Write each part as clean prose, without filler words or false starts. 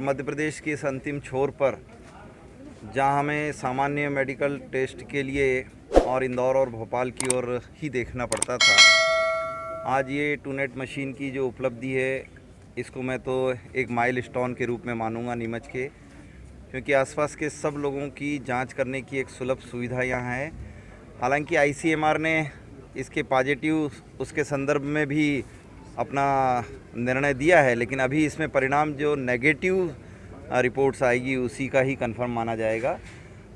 मध्य प्रदेश के इस अंतिम छोर पर जहां हमें सामान्य मेडिकल टेस्ट के लिए और इंदौर और भोपाल की ओर ही देखना पड़ता था, आज ये टूनेट मशीन की जो उपलब्धि है, इसको मैं तो एक माइलस्टोन के रूप में मानूंगा नीमच के, क्योंकि आसपास के सब लोगों की जांच करने की एक सुलभ सुविधा यहाँ है। हालांकि आईसीएमआर ने इसके पॉजिटिव उसके संदर्भ में भी अपना निर्णय दिया है, लेकिन अभी इसमें परिणाम जो नेगेटिव रिपोर्ट्स आएगी उसी का ही कंफर्म माना जाएगा।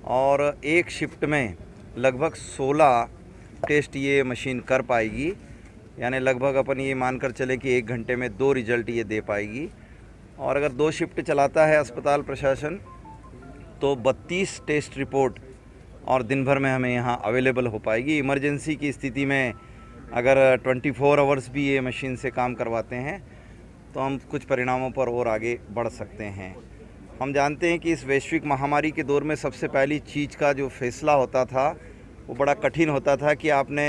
और एक शिफ्ट में लगभग 16 टेस्ट ये मशीन कर पाएगी, यानी लगभग अपन ये मानकर चलें कि 1 घंटे में 2 रिजल्ट ये दे पाएगी। और अगर 2 शिफ्ट चलाता है अस्पताल प्रशासन तो 32 टेस्ट रिपोर्ट और दिन भर में हमें यहाँ अवेलेबल हो पाएगी। इमरजेंसी की स्थिति में अगर 24 आवर्स भी ये मशीन से काम करवाते हैं तो हम कुछ परिणामों पर और आगे बढ़ सकते हैं। हम जानते हैं कि इस वैश्विक महामारी के दौर में सबसे पहली चीज़ का जो फैसला होता था वो बड़ा कठिन होता था कि आपने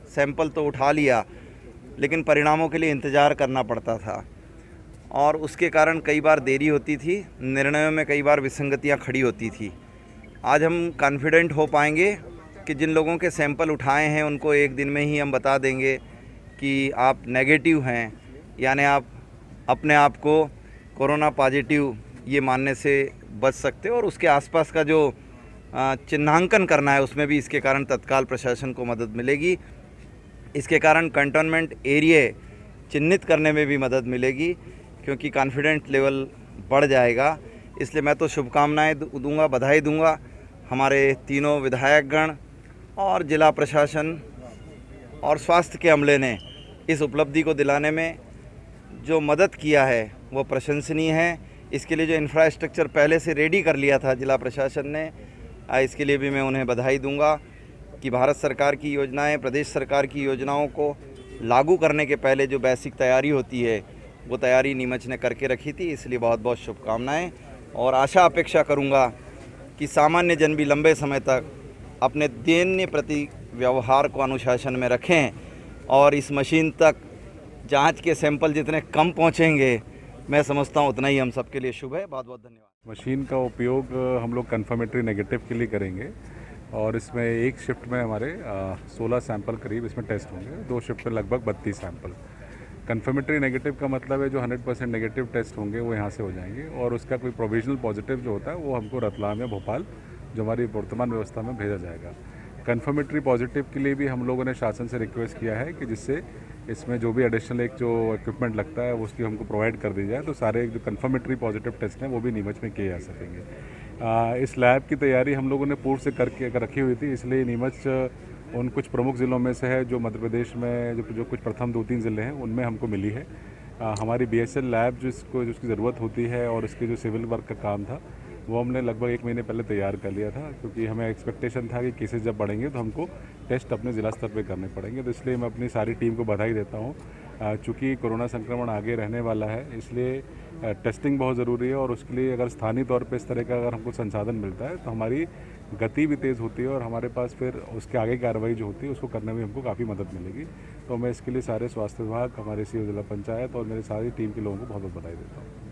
सैंपल तो उठा लिया, लेकिन परिणामों के लिए इंतज़ार करना पड़ता था और उसके कारण कई बार देरी होती थी, निर्णयों में कई बार विसंगतियां खड़ी होती थी। आज हम कॉन्फिडेंट हो पाएंगे कि जिन लोगों के सैंपल उठाए हैं उनको एक दिन में ही हम बता देंगे कि आप नेगेटिव हैं, यानी आप अपने आप को कोरोना पॉजिटिव ये मानने से बच सकते हो। और उसके आसपास का जो चिन्हांकन करना है उसमें भी इसके कारण तत्काल प्रशासन को मदद मिलेगी। इसके कारण कंटेनमेंट एरिया चिन्हित करने में भी मदद मिलेगी, क्योंकि कॉन्फिडेंट लेवल बढ़ जाएगा। इसलिए मैं तो शुभकामनाएं दूंगा, बधाई दूंगा हमारे तीनों विधायकगण और जिला प्रशासन और स्वास्थ्य के अमले ने इस उपलब्धि को दिलाने में जो मदद किया है वो प्रशंसनीय है। इसके लिए जो इंफ्रास्ट्रक्चर पहले से रेडी कर लिया था जिला प्रशासन ने, इसके लिए भी मैं उन्हें बधाई दूंगा कि भारत सरकार की योजनाएं, प्रदेश सरकार की योजनाओं को लागू करने के पहले जो बेसिक तैयारी होती है वो तैयारी नीमच ने करके रखी थी। इसलिए बहुत बहुत शुभकामनाएं और आशा अपेक्षा करूंगा कि सामान्य जन भी लंबे समय तक अपने दैन्य प्रति व्यवहार को अनुशासन में रखें और इस मशीन तक जांच के सैंपल जितने कम पहुंचेंगे, मैं समझता हूं उतना ही हम सबके लिए शुभ है। बहुत बहुत धन्यवाद। मशीन का उपयोग हम लोग कन्फर्मेटरी नेगेटिव के लिए करेंगे और इसमें एक शिफ्ट में हमारे 16 सैंपल करीब इसमें टेस्ट होंगे, 2 शिफ्ट में लगभग 32 सैंपल। कन्फर्मेटरी नेगेटिव का मतलब है जो 100% नेगेटिव टेस्ट होंगे वो यहाँ से हो जाएंगे और उसका कोई प्रोविजनल पॉजिटिव जो होता है वो हमको रतलाम या भोपाल जो हमारी वर्तमान व्यवस्था में भेजा जाएगा। कन्फर्मेटरी पॉजिटिव के लिए भी हम लोगों ने शासन से रिक्वेस्ट किया है कि जिससे इसमें जो भी एडिशनल एक जो इक्विपमेंट लगता है उसकी हमको प्रोवाइड कर दी जाए, तो सारे जो कन्फर्मेटरी पॉजिटिव टेस्ट हैं वो भी नीमच में किए जा सकेंगे। इस लैब की तैयारी हम लोगों ने पूर्व से करके रखी हुई थी, इसलिए नीमच उन कुछ प्रमुख ज़िलों में से है जो मध्य प्रदेश में जो कुछ प्रथम 2-3 ज़िले हैं उनमें हमको मिली है। हमारी बीएसएल लैब जिसकी ज़रूरत होती है और इसके जो सिविल वर्क का काम था वो हमने लगभग 1 महीने पहले तैयार कर लिया था, क्योंकि हमें एक्सपेक्टेशन था कि केसेस जब बढ़ेंगे तो हमको टेस्ट अपने ज़िला स्तर पे करने पड़ेंगे। तो इसलिए मैं अपनी सारी टीम को बधाई देता हूँ। चूँकि कोरोना संक्रमण आगे रहने वाला है, इसलिए टेस्टिंग बहुत ज़रूरी है और उसके लिए अगर स्थानीय तौर पे इस तरह का अगर हमको संसाधन मिलता है तो हमारी गति भी तेज़ होती है और हमारे पास फिर उसके आगे कार्रवाई जो होती है उसको करने में हमको काफ़ी मदद मिलेगी। तो मैं इसके लिए सारे स्वास्थ्य विभाग, हमारे सीओ जिला पंचायत और मेरी सारी टीम के लोगों को बहुत बहुत बधाई देता हूँ।